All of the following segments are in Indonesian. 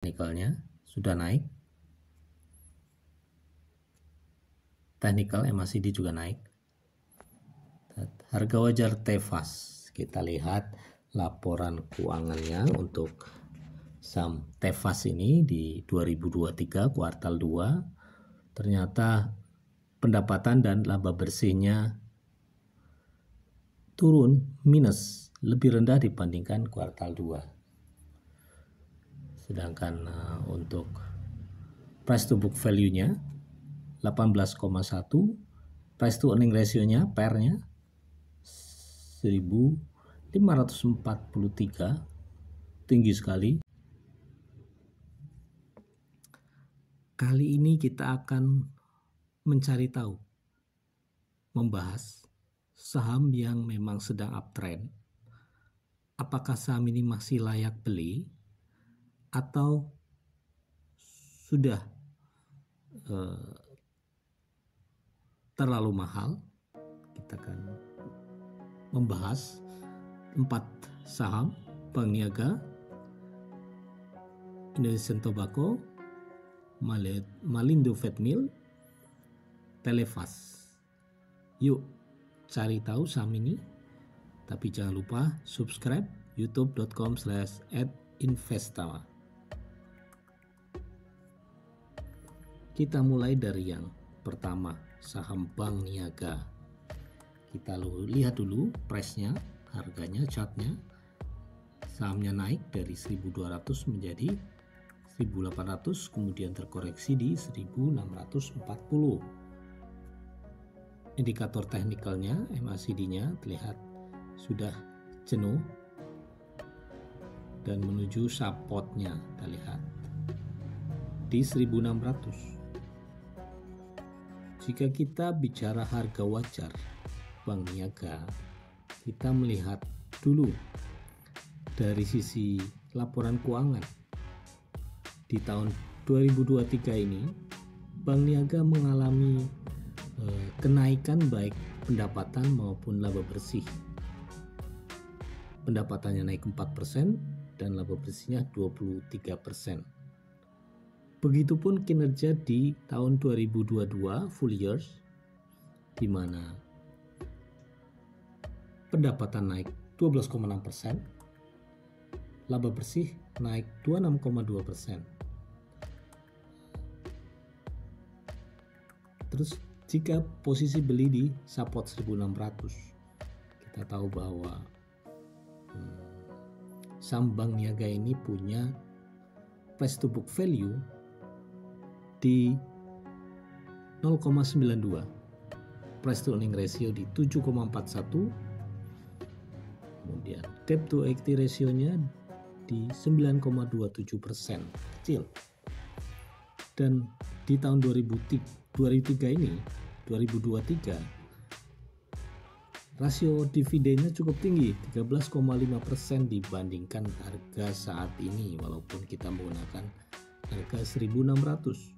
Teknikalnya sudah naik, technical MACD juga naik. Harga wajar Tefas, kita lihat laporan keuangannya untuk saham Tefas ini di 2023 kuartal 2, ternyata pendapatan dan laba bersihnya turun minus, lebih rendah dibandingkan kuartal 2. Sedangkan untuk price to book value-nya 18,1, price to earning ratio-nya PER-nya 1543, tinggi sekali. Kali ini kita akan mencari tahu, membahas saham yang memang sedang uptrend. Apakah saham ini masih layak beli atau sudah terlalu mahal? Kita akan membahas 4 saham: Bank Niaga, Indonesian Tobacco, Malindo Feedmill, Telefas. Yuk cari tahu saham ini, tapi jangan lupa subscribe youtube.com/@investawa. Kita mulai dari yang pertama, saham Bank Niaga. Kita lihat dulu price-nya, harganya, chartnya. Sahamnya naik dari 1.200 menjadi 1.800, kemudian terkoreksi di 1.640. Indikator teknikalnya, MACD-nya terlihat sudah jenuh dan menuju support-nya, kita lihat di 1.600. Jika kita bicara harga wajar Bank Niaga, kita melihat dulu dari sisi laporan keuangan. Di tahun 2023 ini, Bank Niaga mengalami kenaikan baik pendapatan maupun laba bersih. Pendapatannya naik 4% dan laba bersihnya 23%. Begitupun kinerja di tahun 2022 full years, di mana pendapatan naik 12,6%, laba bersih naik 26,2%. Terus jika posisi beli di support 1.600, kita tahu bahwa saham Bank Niaga ini punya price to book value di 0,92, price to earning ratio di 7,41, kemudian debt to equity ratio-nya di 9,27%, kecil. Dan di tahun 2023 ini, 2023, rasio dividennya cukup tinggi, 13,5% dibandingkan harga saat ini, walaupun kita menggunakan harga 1.600.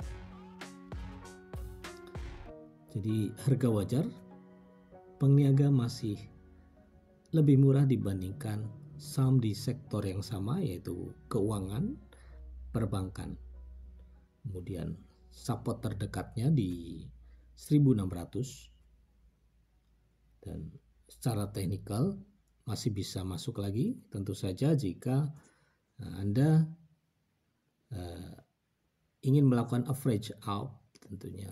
Jadi harga wajar Bank Niaga masih lebih murah dibandingkan saham di sektor yang sama, yaitu keuangan, perbankan. Kemudian support terdekatnya di 1.600, dan secara teknikal masih bisa masuk lagi, tentu saja jika Anda ingin melakukan average out, tentunya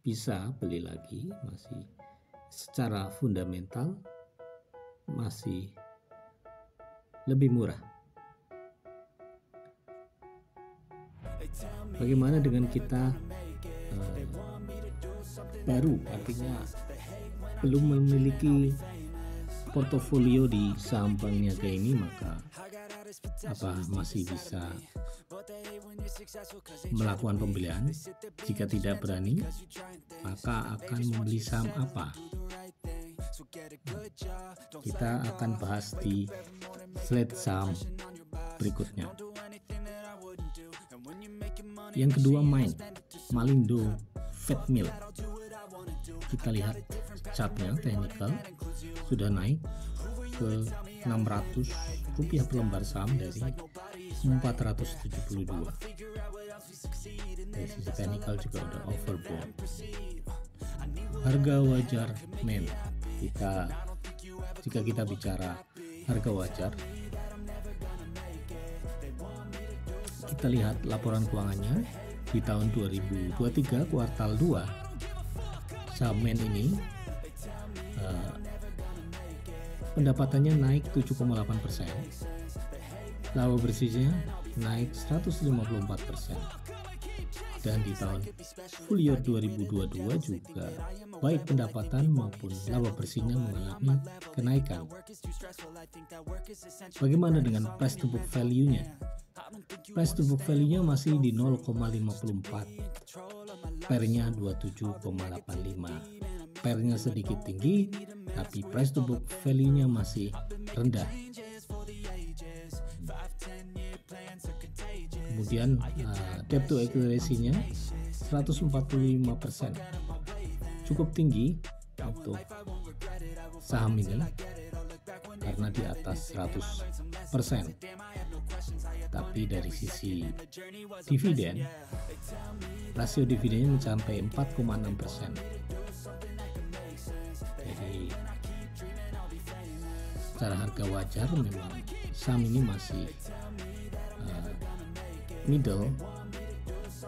bisa beli lagi, masih secara fundamental masih lebih murah. Bagaimana dengan kita baru, artinya belum memiliki portofolio di saham Bank Niaga ini, maka apa masih bisa melakukan pembelian? Jika tidak berani, maka akan membeli saham apa? Kita akan bahas di slide saham berikutnya. Yang kedua, Malindo Feedmill. Kita lihat chartnya, teknikal sudah naik ke 600 rupiah per lembar saham dari 472. Dari sisi teknikal juga udah overbought. Harga wajar MEN, jika kita bicara harga wajar, kita lihat laporan keuangannya di tahun 2023 kuartal 2. Saham MEN ini pendapatannya naik 7,8%, laba bersihnya naik 154%, dan di tahun full year 2022 juga baik pendapatan maupun laba bersihnya mengalami kenaikan. Bagaimana dengan price to book value-nya? Price to book value-nya masih di 0,54, PER-nya 27,85. PER-nya sedikit tinggi, tapi price to book value-nya masih rendah. Kemudian debt to equity ratio-nya 145%, cukup tinggi untuk saham ini karena di atas 100%. Tapi dari sisi dividen, rasio dividennya mencapai 4,6%. Jadi secara harga wajar memang saham ini masih middle.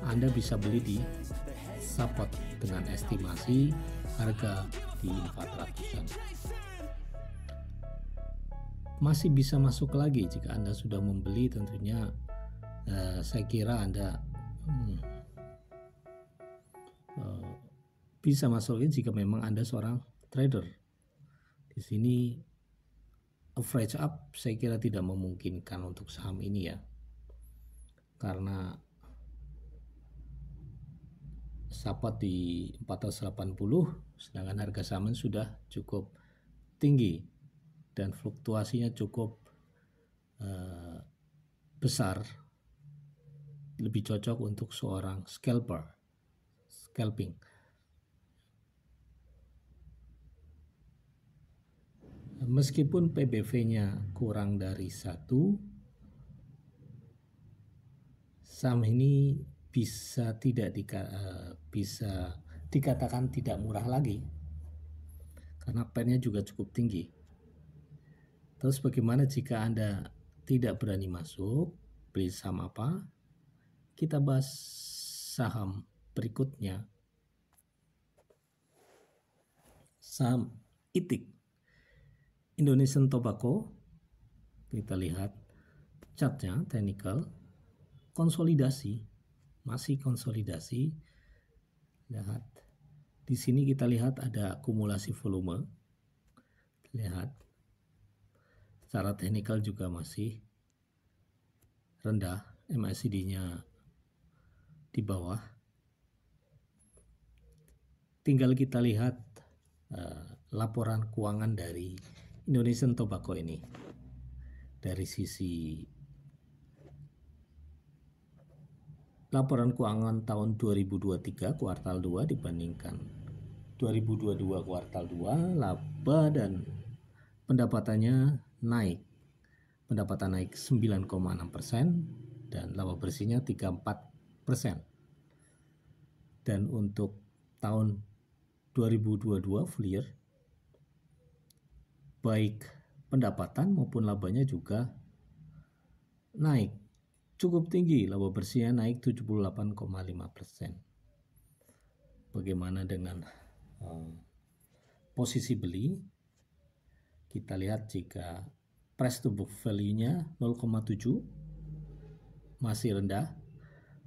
Anda bisa beli di support dengan estimasi harga di 400-an. Masih bisa masuk lagi jika Anda sudah membeli, tentunya saya kira Anda bisa masukin jika memang Anda seorang trader. Di sini average up saya kira tidak memungkinkan untuk saham ini ya, karena support di 480, sedangkan harga saham sudah cukup tinggi dan fluktuasinya cukup besar, lebih cocok untuk seorang scalping. Meskipun PBV-nya kurang dari 1, saham ini bisa dikatakan tidak murah lagi karena PER-nya juga cukup tinggi. Terus bagaimana jika Anda tidak berani masuk, beli saham apa? Kita bahas saham berikutnya, saham ITIC, Indonesian Tobacco. Kita lihat chartnya, technical, masih konsolidasi. Lihat di sini, kita lihat ada akumulasi volume. Lihat secara teknikal juga masih rendah, MACD-nya di bawah. Tinggal kita lihat laporan keuangan dari Indonesian Tobacco ini. Dari sisi laporan keuangan tahun 2023 kuartal 2 dibandingkan 2022 kuartal 2, laba dan pendapatannya naik. Pendapatan naik 9,6% dan laba bersihnya 34%. Dan untuk tahun 2022 full year, baik pendapatan maupun labanya juga naik cukup tinggi, laba bersihnya naik 78,5%. Bagaimana dengan posisi beli? Kita lihat jika price to book value-nya 0,7 masih rendah,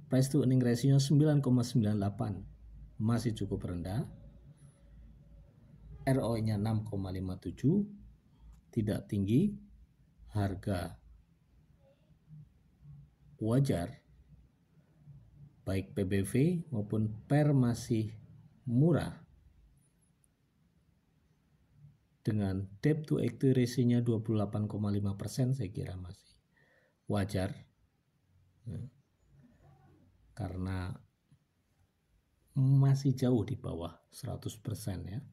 price to earning ratio-nya 9,98 masih cukup rendah, ROE-nya 6,57 tidak tinggi, harga wajar, baik PBV maupun PER masih murah, dengan debt to equity ratio-nya 28,5%, saya kira masih wajar, karena masih jauh di bawah 100% ya.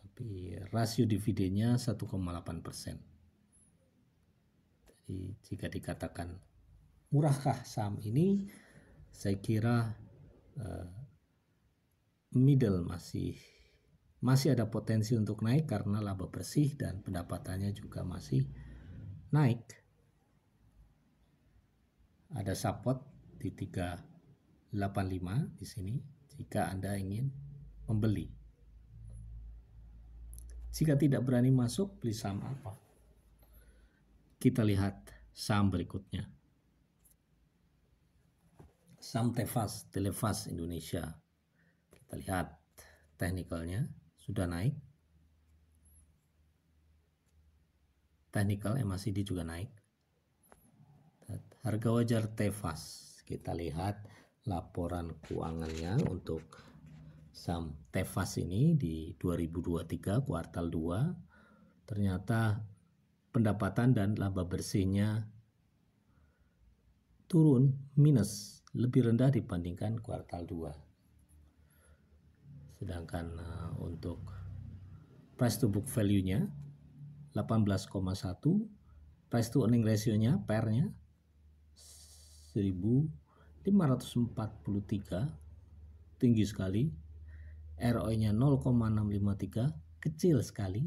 Tapi rasio dividennya 1,8%. Jadi, jika dikatakan murahkah saham ini, saya kira middle masih ada potensi untuk naik karena laba bersih dan pendapatannya juga masih naik. Ada support di 385 di sini jika Anda ingin membeli. Jika tidak berani masuk, beli saham apa? Kita lihat saham berikutnya. Saham Televas Indonesia. Kita lihat teknikalnya sudah naik. Teknikal MACD juga naik. Harga wajar Televas. Kita lihat laporan keuangannya untuk saham Televas ini di 2023 kuartal 2. Ternyata pendapatan dan laba bersihnya turun minus, lebih rendah dibandingkan kuartal 2. Sedangkan untuk price to book value-nya 18,1, price to earning ratio-nya PER-nya 1543, tinggi sekali. ROE-nya 0,653, kecil sekali.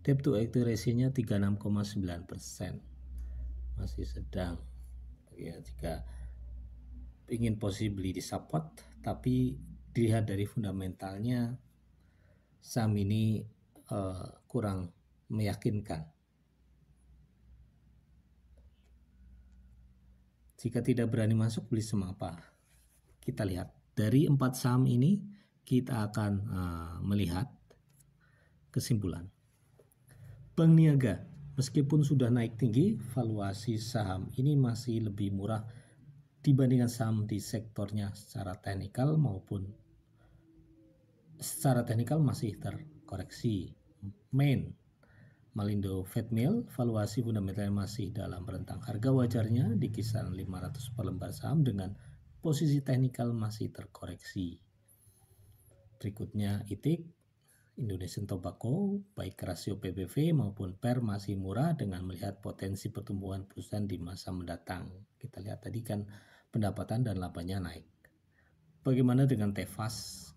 Debt to equity ratio-nya 36,9%, masih sedang. Ya, jika ingin posisi beli di support, tapi dilihat dari fundamentalnya saham ini kurang meyakinkan. Jika tidak berani masuk, beli saham apa? Kita lihat dari 4 saham ini, kita akan melihat kesimpulan. Bank Niaga, meskipun sudah naik tinggi, valuasi saham ini masih lebih murah dibandingkan saham di sektornya secara teknikal maupun secara teknikal masih terkoreksi. Malindo Fatmail, valuasi fundamentalnya masih dalam rentang harga wajarnya di kisaran 500 per lembar saham dengan posisi teknikal masih terkoreksi. Berikutnya ITIC, Indonesian Tobacco, baik rasio PBV maupun PER masih murah dengan melihat potensi pertumbuhan perusahaan di masa mendatang. Kita lihat tadi kan pendapatan dan labanya naik. Bagaimana dengan Televas?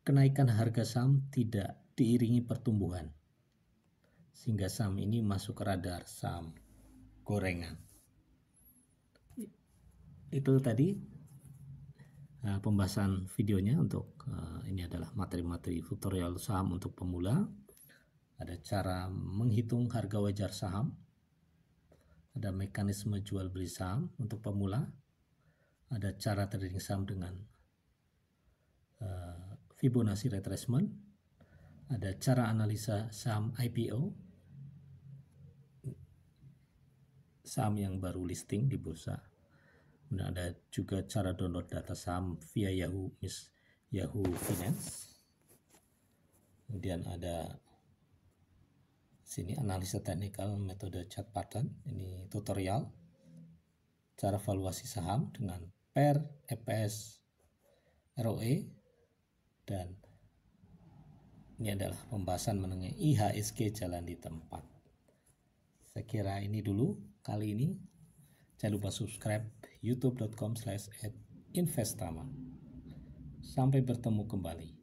Kenaikan harga saham tidak diiringi pertumbuhan, sehingga saham ini masuk ke radar saham gorengan. Itu tadi pembahasan videonya untuk ini adalah materi-materi tutorial saham untuk pemula. Ada cara menghitung harga wajar saham, ada mekanisme jual beli saham untuk pemula, ada cara trading saham dengan Fibonacci retracement, ada cara analisa saham IPO, saham yang baru listing di bursa. Kemudian ada juga cara download data saham via Yahoo Finance. Kemudian ada sini analisa teknikal metode chart pattern, ini tutorial cara valuasi saham dengan PER, EPS, ROE, dan ini adalah pembahasan mengenai IHSG jalan di tempat. Saya kira ini dulu kali ini. Jangan lupa subscribe youtube.com/investama. Sampai bertemu kembali.